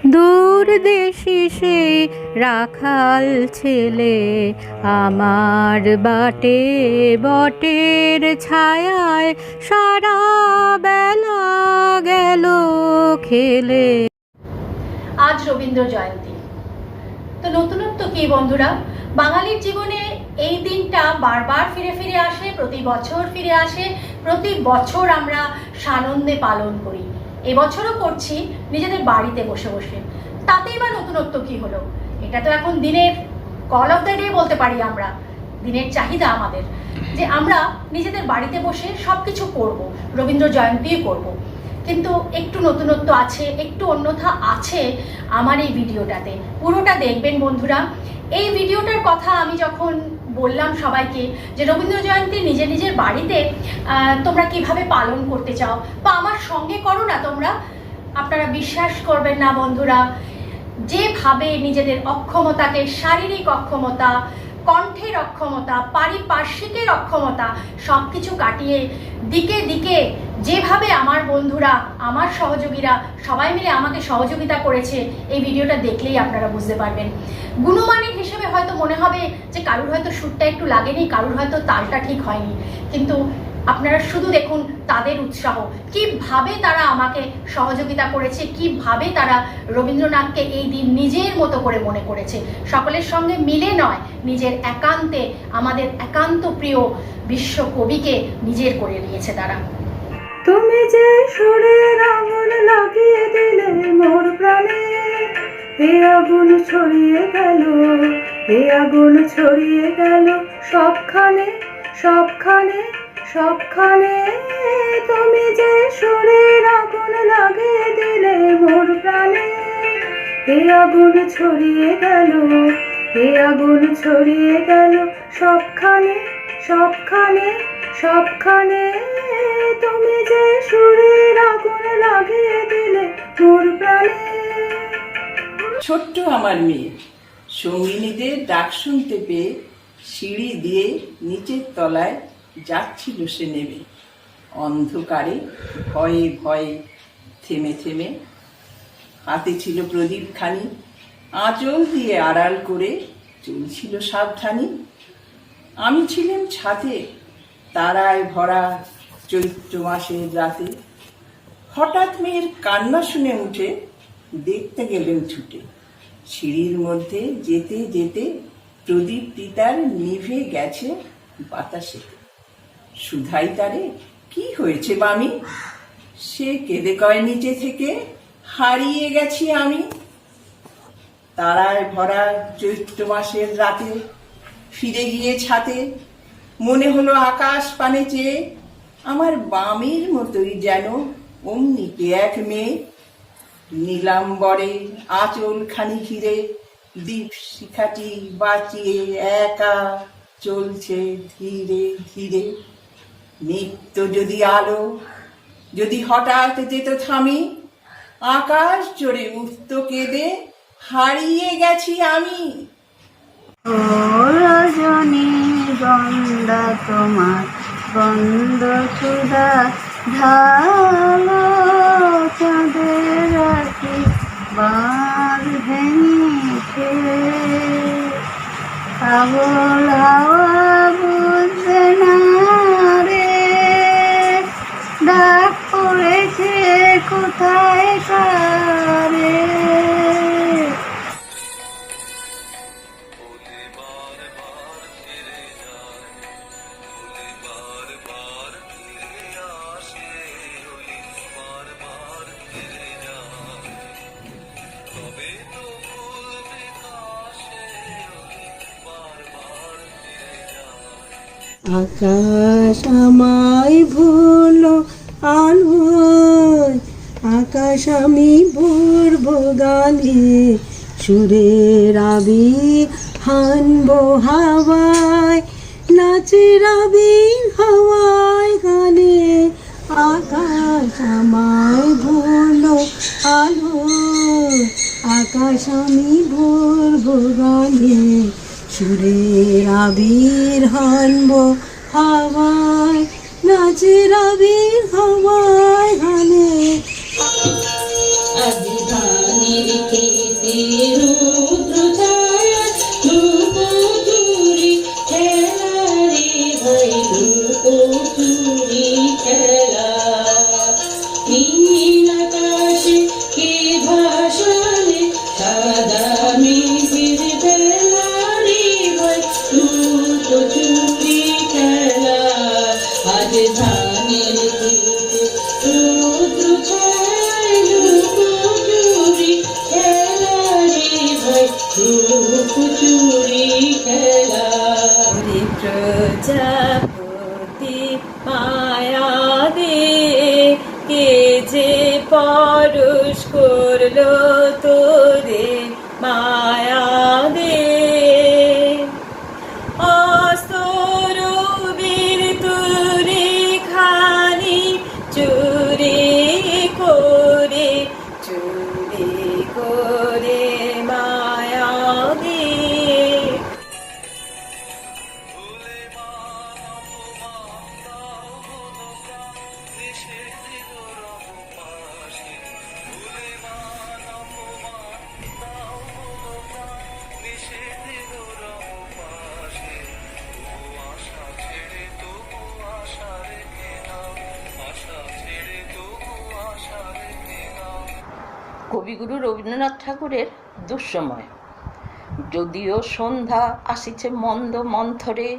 দূর দেশে সেই রাখাল ছেলে আমার বাটে বটের ছায়ায় সারা বেলা গেল খেলে। আজ রবীন্দ্র জয়ন্তী। তো নতুনত্ব কি বন্ধুরা, বাঙালির জীবনে এই দিনটা বারবার ফিরে ফিরে আসে, প্রতি বছর ফিরে আসে, প্রতি বছর আমরা সানন্দে পালন করি। এবছরও করছি নিজেদের বাড়িতে বসে বসে। তাতেই বা নতুনত্ব কি হলো? এটা তো এখন দিনের কল অফ দ্য ডে বলতে পারি আমরা, দিনের চাহিদা আমাদের, যে আমরা নিজেদের বাড়িতে বসে সব কিছু করবো, রবীন্দ্র জয়ন্তীও করবো। কিন্তু একটু নতুনত্ব আছে, একটু অন্যথা আছে আমার এই ভিডিওটাতে। পুরোটা দেখবেন বন্ধুরা। এই ভিডিওটার কথা আমি যখন বললাম সবাইকে যে রবীন্দ্র জয়ন্তী নিজের নিজের বাড়িতে তোমরা কিভাবে পালন করতে চাও বা আমার সঙ্গে করো না তোমরা, আপনারা বিশ্বাস করবেন না বন্ধুরা, যেভাবে নিজেদের অক্ষমতাকে, শারীরিক অক্ষমতা, কণ্ঠের অক্ষমতা, পারিপার্শ্বিকের অক্ষমতা সব কিছু কাটিয়ে দিকে দিকে যেভাবে আমার বন্ধুরা, আমার সহযোগীরা সবাই মিলে আমাকে সহযোগিতা করেছে, এই ভিডিওটা দেখলেই আপনারা বুঝতে পারবেন। গুণমানের হিসেবে হয়তো মনে হবে যে কারুর হয়তো সুরটা একটু লাগেনি, কারুর হয়তো তালটা ঠিক হয়নি, কিন্তু আপনারা শুধু দেখুন তাদের উৎসাহ, কিভাবে তারা আমাকে সহযোগিতা করেছে, কিভাবে তারা রবীন্দ্রনাথকে এই দিন নিজের মতো করে মনে করেছে। সকলের সঙ্গে মিলে নয়, নিজের একান্তে, আমাদের একান্ত প্রিয় বিশ্বকবিকে নিজের করে নিয়েছে তারা। তুমি যে সুরের আগুন লাগিয়ে দিলে মোর প্রাণে, এ আগুন ছড়িয়ে গেল, এ আগুন ছড়িয়ে গেল সবখানে সবখানে সবখানে। তুমি যে সুরের আগুন লাগিয়ে দিলে মোর প্রাণে, এ আগুন ছড়িয়ে গেল, এ আগুন ছড়িয়ে গেল সবখানে সবখানে সবখানে। তুমি যে সুরের আগুন লাগিয়ে দিলে মোর প্রাণে। ছোট্ট আমার মেয়ে সঙ্গিনীদের ডাক শুনতে পেয়ে সিঁড়ি দিয়ে নিচের তলায় যাচ্ছিল সে নেমে, অন্ধকারে ভয়ে ভয়ে থেমে থেমে। হাতে ছিল প্রদীপ খানি, আঁচল দিয়ে আড়াল করে চলছিল সাবধানী। আমি ছিলাম ছাদে তারায় ভরা চৈত্র মাসের রাতে। হঠাৎ মেয়ের কান্না শুনে উঠে দেখতে গেলেন ছুটে। সিঁড়ির মধ্যে যেতে যেতে প্রদীপটি তার নিভে গেছে বাতাসেতে। সুধাই তারে, কি হয়েছে মামি? সে কেঁদে কয় নিচে থেকে, হারিয়ে গেছি আমি। তারায় ভরা চৈত্র মাসের রাতে ফিরে গিয়ে ছাতে, মনে হলো আকাশ পানে চেয়ে আমার বামের মতোই যেন অমনি কে এক মেয়ে। নীলাম্বরে আঁচল খানি ঘিরে দীপ শিখাটি বাঁচিয়ে একা চলছে ধীরে ধীরে। নিত্য যদি আলো যদি হঠাৎ যেত থামি, আকাশ জোরে উঠত কেঁদে, হারিয়ে গেছি আমি। ও রজনী গন্ধা তোমার গন্ধ সুধা ঢালো, চাঁদের রাখি বাঁধ ভেঙেছে। পাগল হাওয়া বুঝছে না রে, ডাক পড়েছে কোথায় কারে। আকাশ আমায় ভুলো আলোয়, আকাশ আমি ভরবো গানে, সুরের আবির হানবো হাওয়ায়, নাচের আবির হাওয়ায় গানে। আকাশ আমায় ভুলো আলোয়, আকাশ আমি ভরবো গানে, সুরের আবির হানবো হাওয়ায়, নাচের আবির হাওয়ায় গানে। আজ গানে রেখে ধরলো তোরে মায়া দে অস্তরবীর তুলি খানি চুরি করে চুরি করে মায়া দে কবিগুরু রবীন্দ্রনাথ ঠাকুরের দুঃসময়। যদিও সন্ধ্যা আসিছে মন্দ মন্থরে,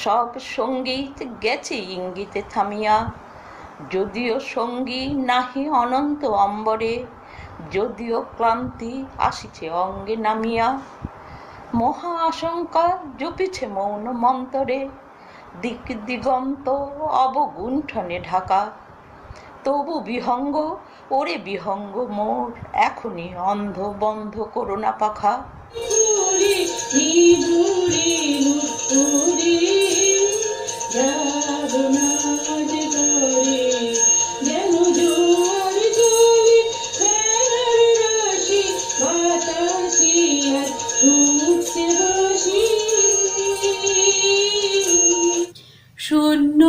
সব সঙ্গীত গেছে ইঙ্গিতে থামিয়া। যদিও সঙ্গী নাহি অনন্ত অম্বরে, যদিও ক্লান্তি আসিছে অঙ্গে নামিয়া। মহা আশঙ্কা জপিছে মৌন মন্তরে, দিক দিগন্ত অবগুণ্ঠনে ঢাকা। তবু বিহঙ্গ, ওরে বিহঙ্গ মোর, এখনই অন্ধ বন্ধ করোনা পাখা। শূন্য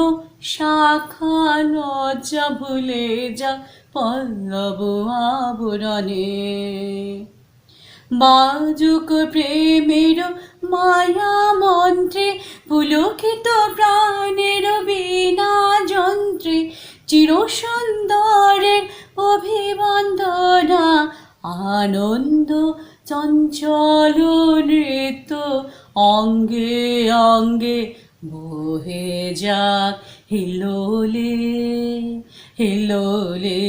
শাখা লজ্জা ভুলে যা পল্লব আবরণে, বাজুক প্রেমের মায়া মন্ত্রে, পুলকিত প্রাণের বীণা যন্ত্রে, চিরসুন্দরের অভিবন্দনা, আনন্দ চঞ্চল নৃত্য অঙ্গে অঙ্গে বহে যাক হিলোলে হিলোলে।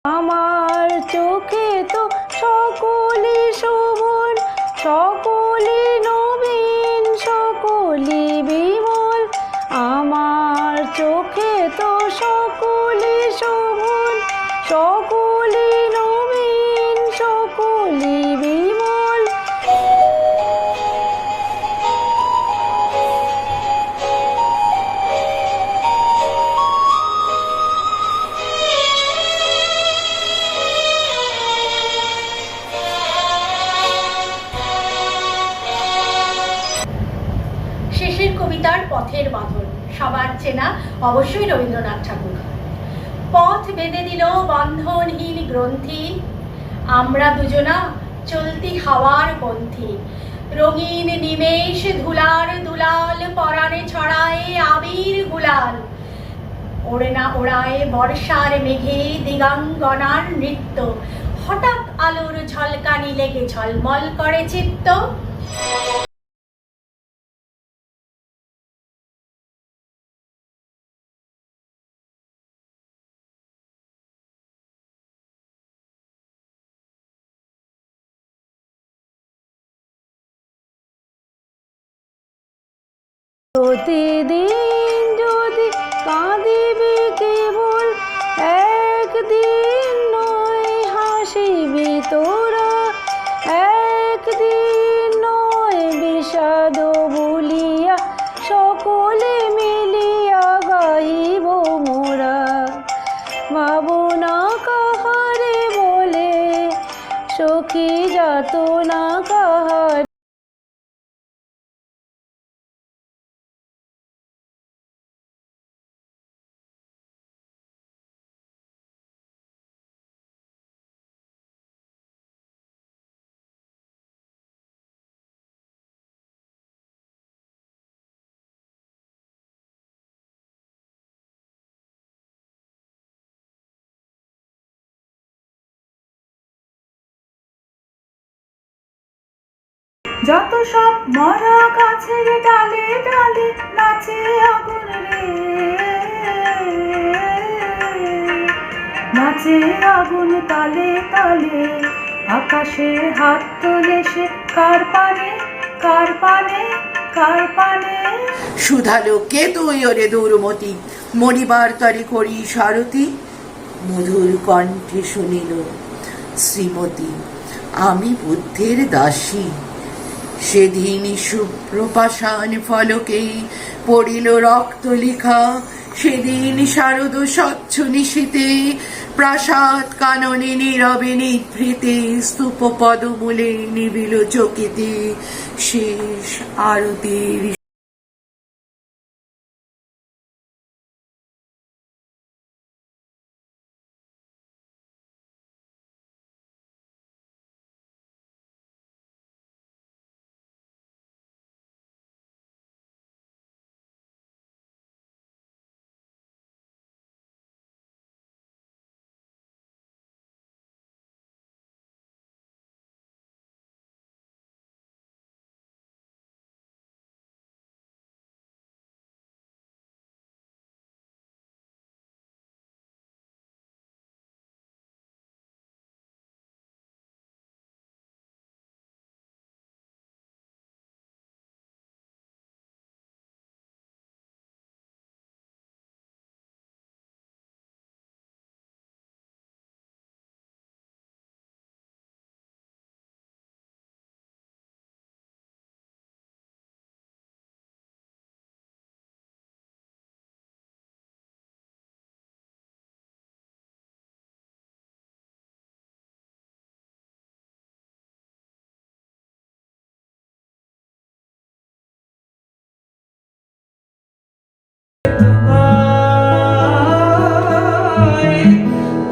আমার চোখে তো সকলি শোভন, সকলি নবীন, সকলি বিমল। আমার চোখে তো সকলি শোভন, সকলি নবীন, সকলি বিমল। শেষের কবিতার পথের বাঁধন সবার চেনা, অবশ্যই রবীন্দ্রনাথ ঠাকুর। পথ বেঁধে দিল বন্ধনহীন গ্রন্থি, আমরা দুজনা চলতি হাওয়ার পন্থী। রঙিন নিমেষ ধুলার দুলাল, পরাণে ছড়ায় আবির গুলাল। ওড়ে না ওড়ায় বর্ষার মেঘে দিগাঙ্গনার নৃত্য, হঠাৎ আলোর ঝলকানি লেগে ঝলমল করে চিত্ত। প্রতিদিন যদি কাঁদিবি কেবল, একদিন নয় হাসিবি তোরা, একদিন নয় বিষাদ বলিয়া, সকলে মিলিয়া গাইব মোরা। ভাবনা কাহারে বলে, সখী যাতনা কাহারে। যত সব মরা গাছের ডালে ডালে নাচে আগুন রে, নাচে আগুন তালে তালে, আকাশে হাত তোলে সে কার পানে, কার পানে, কার পানে। সুধালো কে তুই ওরে দুর্মতি, মরিবার তরে করি সারথি। মধুর কণ্ঠে শুনিল শ্রীমতী, আমি বুদ্ধের দাসী। সেদিন সুপ্রপাষাণ ফলকে পড়িল রক্ত লিখা, সেদিন শারদ স্বচ্ছ নিশীতে প্রাসাদ কাননে নীরবে নিভৃতে, স্তূপ পদমূলে নিবিল চকিতে শেষ আরতির।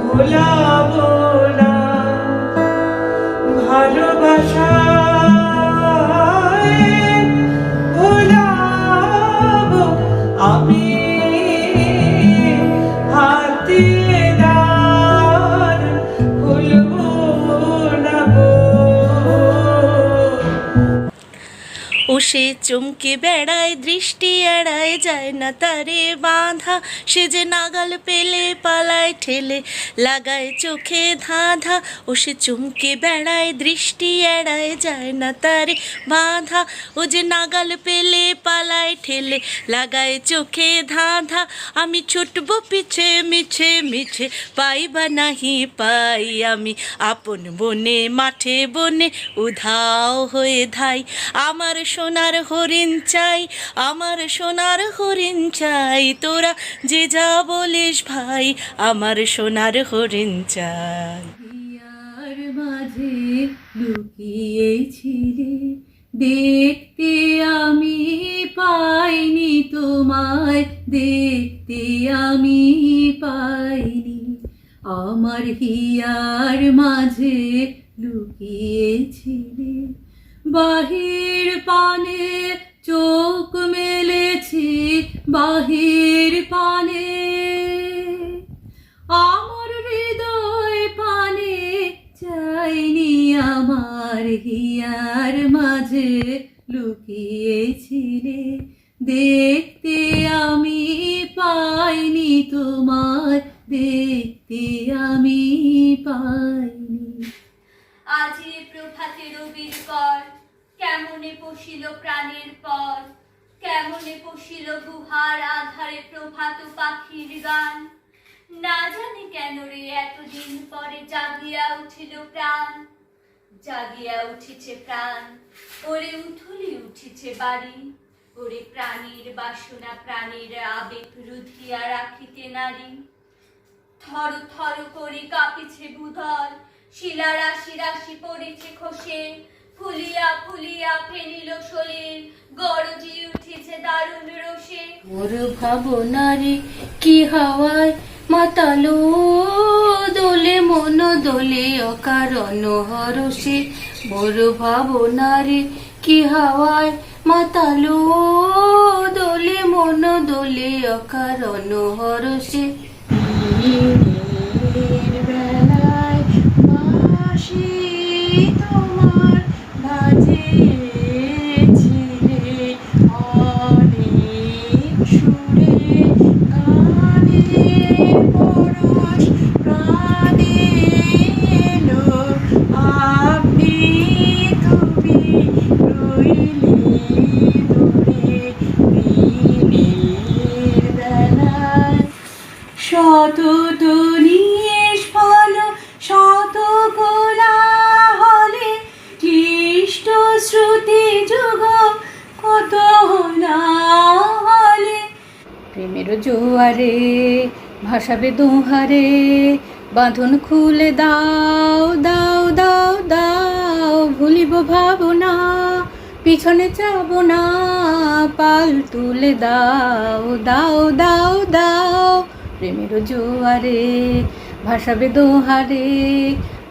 ভোলাবো না ভালোবাসায়, ভোলাবো আমি হাতে দার ভুলবো না গো। ও সে চমকে বেড়ায়, দৃষ্টি এড়ায়, যায় না তারে বাঁধা, সে যে নাগাল পেলে পালায় ঠেলে, লাগায় চোখে ধাঁধা। ও সে চমকে বেড়ায়, দৃষ্টি এড়ায়, যায় না তারে বাঁধা, ও যে নাগাল পেলে পালায় ঠেলে, লাগায় চোখে ধাঁধা। আমি ছুটব পিছে মিছে মিছে, পাই বা নাহি পাই, আমি আপন বনে মাঠে বনে উধাও হয়ে ধাই। আমার সোনার হরিণ চাই, আমার সোনার হরিণ চাই, তোরা যে যা বলিস ভাই, আমার সোনার হরিণ চাই। হিয়ার মাঝে লুকিয়েছিলে, দেখতে আমি পাইনি তোমায়, দেখতে আমি পাইনি। আমার হিয়ার মাঝে লুকিয়েছিলে, বাহির পানে চোখ মেলেছি, বাহির পানে আমার হৃদয় পানে চাইনি। আমার হিয়ার মাঝে লুকিয়েছিলে, দেখতে আমি পাইনি তোমার, দেখতে আমি পাইনি। আজি প্রভাতে রবির কর, কেমনে পশিল প্রাণের পর, কেমনে পশিল গুহার আধারে প্রভাত পাখির গান। না জানি কেন রে এতদিন পরে জাগিয়া উঠিল প্রাণ, জাগিয়া উঠিছে প্রাণ। ওরে উঠুলি উঠিছে বাড়ি, ওরে প্রাণীর বাসনা প্রাণীর আবেগ রুধিয়া রাখিতে নারী। থর থর করি কাঁপিছে ভূধর, শিলা রাশি রাশি পড়েছে খসে, ফুলিয়া ফুলিয়া ফেনিল শরীর, গরজি উঠিছে দারুণ রোষে। মোর ভাবনারে কি হাওয়ায় মাতালো, দোলে মন দোলে অকারণ হরষে। মোর ভাবনারে কি হাওয়ায় মাতালো, দোলে মন দোলে অকারণ হরষে। বেলায় বাঁশি তোমার বাজে শত তো নিষ্ফল শত কোলাহলে ক্লিষ্ট শ্রুতি যুগ কত না হলে প্রেমের জোয়ারে ভাসাবে দোহারে বাঁধন খুলে দাও দাও দাও দাও ভুলিব ভাবনা পিছনে যাব না পাল তুলে দাও দাও দাও দাও প্রেমের জোয়ারে ভাসাবে দোহারে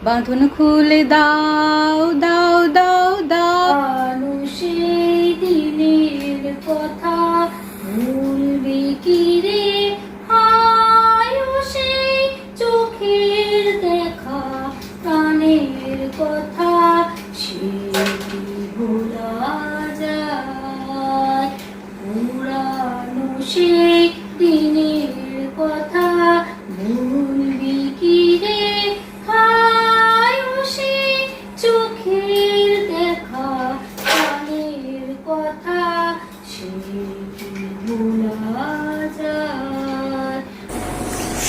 বাঁধন খুলে দাও দাও দাও দাও সেই দিনের কথা ভুলবে কি রে আয়ু সেই চোখের দেখা প্রাণের কথা সে কি ভোলা যায় পুরানো সেই দিনের কথা ভুলবি কি রে আয়ু সেই চোখের দেখা প্রাণের কথা সে কি ভোলা যায়।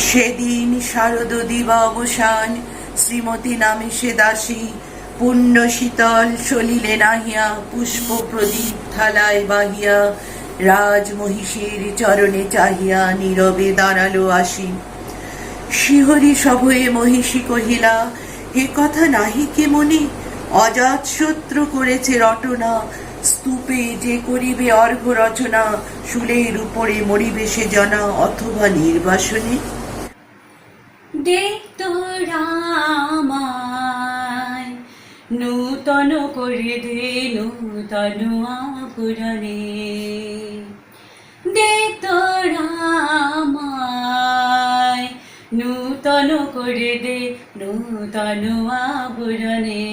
সেদিন শারদ দিবা অবসান শ্রীমতী নামে সে দাসী পুণ্য শীতল সলিলে নাহিয়া পুষ্প প্রদীপ থালায় বাহিয়া রাজ মহিষীর চরণে চাহিয়া নীরবে দাঁড়ালো আসি। শিহরি সভয়ে মহিষী কহিলা, এ কথা নাহি কে মনে, অজাত শত্রু করেছে রটনা, স্তূপে যে করিবে অর্ঘ রচনা, শুলের উপরে মরিবে সে জনা অথবা নির্বাসনে। দেখতো রামায় নূতন করে দে নূতন আভরণে, দেখতো রামায় নূতন করে দে নূতন আভরণে।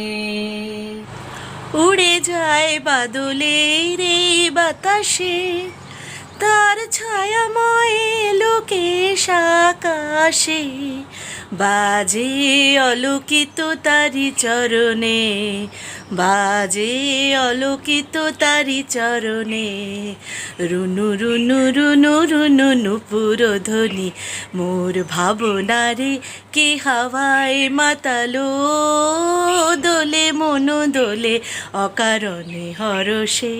উড়ে যায় বাদলের এই বাতাসে তার ছায়াময় লোকেশ আকাশে, বাজে অলৌকিত তারি চরণে, বাজে অলৌকিত তারি চরণে, রুনু রুনু রুনু রুনু নুপুর ধ্বনি মোর ভাবনারে কে হাওয়ায় মাতালো, দোলে মন দোলে অকারণে হরষে।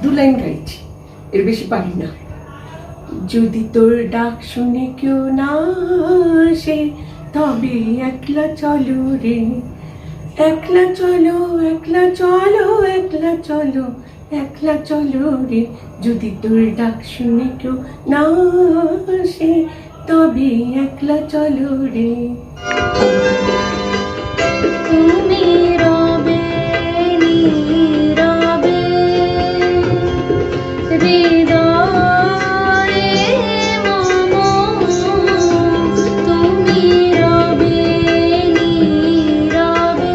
দু লাইন গাইছি, এর বেশি পারি না। যদি তোর ডাক শুনে কেউ না আসে তবে একলা চলো রে, একলা চলো একলা চলো একলা চলো একলা চলো রে, যদি তোর ডাক শুনে কেউ না আসে তবে একলা চলো রে। তুমি রবে নীরবে হৃদয়ে মম, তুমি রবে নীরবে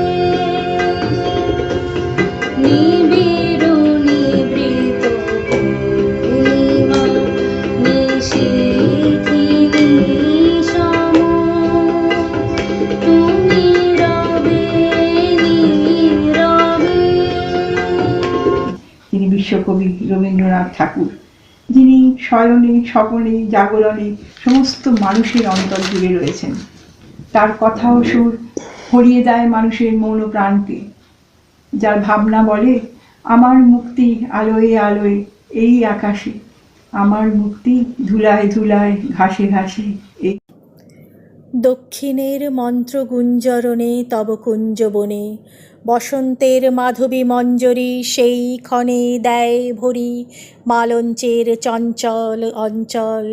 নিবিড় নিবৃত পূর্ণিমা নিশীথি নিশম, তুমি রবে নীরবে। তিনি বিশ্বকবি রবীন্দ্রনাথ ঠাকুর, যিনি শয়নে স্বপনে জাগরণে সমস্ত মানুষের অন্তর জুড়ে রয়েছেন। তার কথা ও সুর ভরিয়ে দেয় মানুষের মন ও প্রাণকে। যার ভাবনা বলে আমার মুক্তি আলোয় আলোয় এই আকাশে, আমার মুক্তি ধুলায় ধুলায় ঘাসে ঘাসে এই। দক্ষিণের মন্ত্রগুঞ্জরণে তব কুঞ্জবনে বসন্তের মাধবী মঞ্জরি সেই ক্ষণে দেয় ভরি মালঞ্চের চঞ্চল অঞ্চল।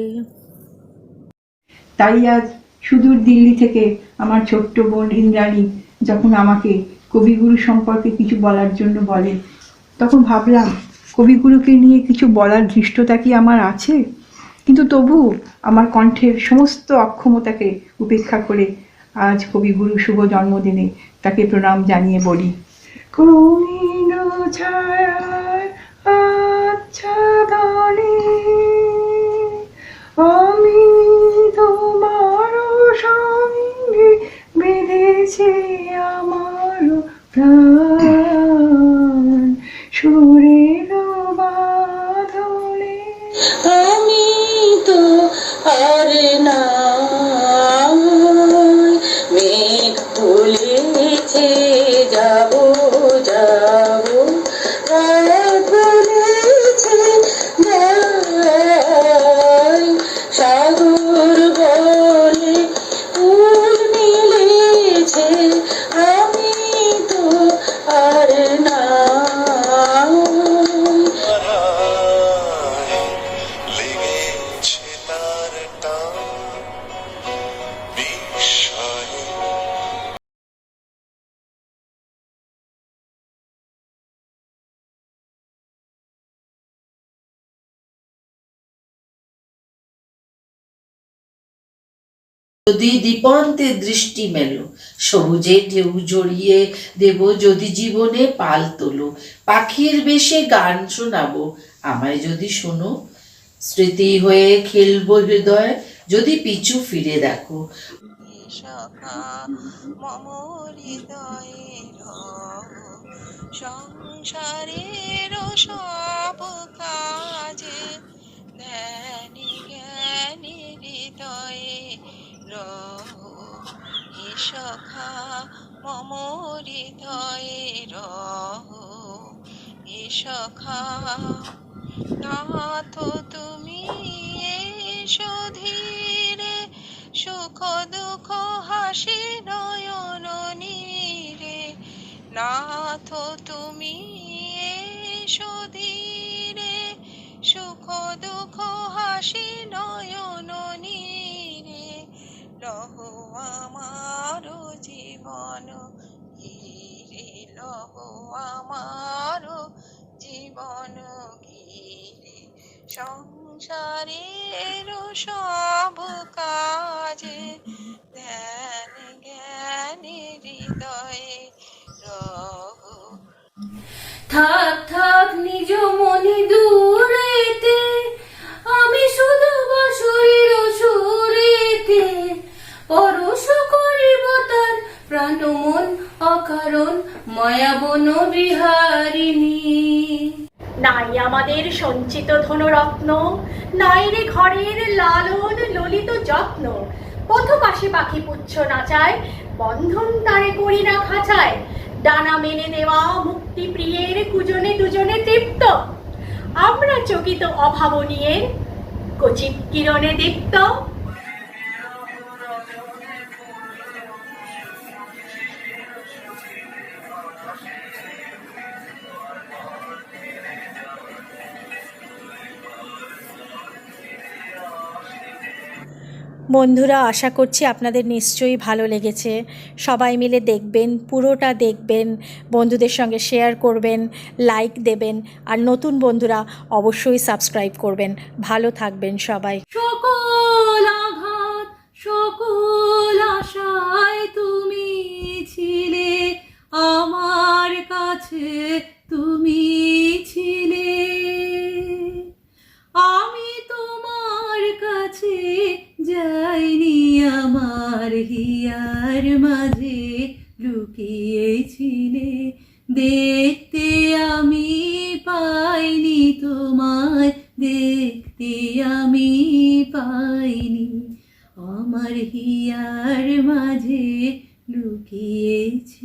তাই আজ সুদূর দিল্লি থেকে আমার ছোট্ট বোন ইন্দ্রাণী যখন আমাকে কবিগুরু সম্পর্কে কিছু বলার জন্য বলে, তখন ভাবলাম কবিগুরুকে নিয়ে কিছু বলার ধৃষ্টতা কি আমার আছে, কিন্তু তবু আমার কণ্ঠের সমস্ত অক্ষমতাকে উপেক্ষা করে আজ কবিগুরু শুভ জন্মদিনে তাকে প্রণাম জানিয়ে বলি, কোন ছায়ার আচ্ছাদনে আমি তোমার সঙ্গে বেঁধেছি আমার প্রাণ সুরের বাঁধনে। আমি তো আর না মেঘ তুলেছে যাব যাব রাত বলেছে যাই সাগর বলে ফুল মিলেছে আমি তো আর না লেগেছে তার টান বিস্ময়ে। যদি দিপন্তে দৃষ্টি মেলো সবুজে ঢেউ জড়িয়ে দেব, যদি জীবনে পাল তোলো পাখির বেশে গান শোনাবো আমায় যদি শোনো, স্মৃতি হয়ে খেলবো হৃদয় যদি পিছু ফিরে দেখো। সখা মম হৃদয়ে সংসারের সব কাজে ধ্যানী জ্ঞানী হৃদয়ে রহো হে সখা মম হৃদয়ে রহো হে সখা। নাথ তুমি এসো ধীরে সুখ দুঃখ হাসি নয়ন নীরে, নাথ তুমি এসো ধীরে সুখ দুঃখ হাসি নয়ন নীরে, লহ আমার জীবন ঘিরে লহ আমার জীবন ঘিরে সংসারের সব কাজে ধ্যান জ্ঞানী হৃদয়ে রহো। থাক থাক নিজ মনি দূরেতে আমি শুধু বাঁশরীর সুরেতে পরশ করিব তার প্রাণ মন অকারণ মায়াবন বিহারিণী। নাই আমাদের সঞ্চিত ধনরত্ন, নাই রে ঘরের লালন ললিত যত্ন, পথ পাশে পাখি পুচ্ছ নাচায় বন্ধন তারে করি না খাঁচায়, ডানা মেলে দেওয়া মুক্তি প্রিয়ের কুজনে দুজনে তৃপ্ত, আমরা চকিত অভাবনীয় কচিত কিরণে দীপ্ত। বন্ধুরা, আশা করছি আপনাদের নিশ্চয়ই ভালো লেগেছে। সবাই মিলে দেখবেন, পুরোটা দেখবেন, বন্ধুদের সঙ্গে শেয়ার করবেন, লাইক দেবেন, আর নতুন বন্ধুরা অবশ্যই সাবস্ক্রাইব করবেন। ভালো থাকবেন সবাই। সকল আঘাত সকল আশায় তুমি ছিলে আমার কাছে, তুমি ছিলে আমি তোমার কাছে যাইনি, আমার হিয়ার মাঝে লুকিয়েছিলে, দেখতে আমি পাইনি তোমায়, দেখতে আমি পাইনি, আমার হিয়ার মাঝে লুকিয়েছি।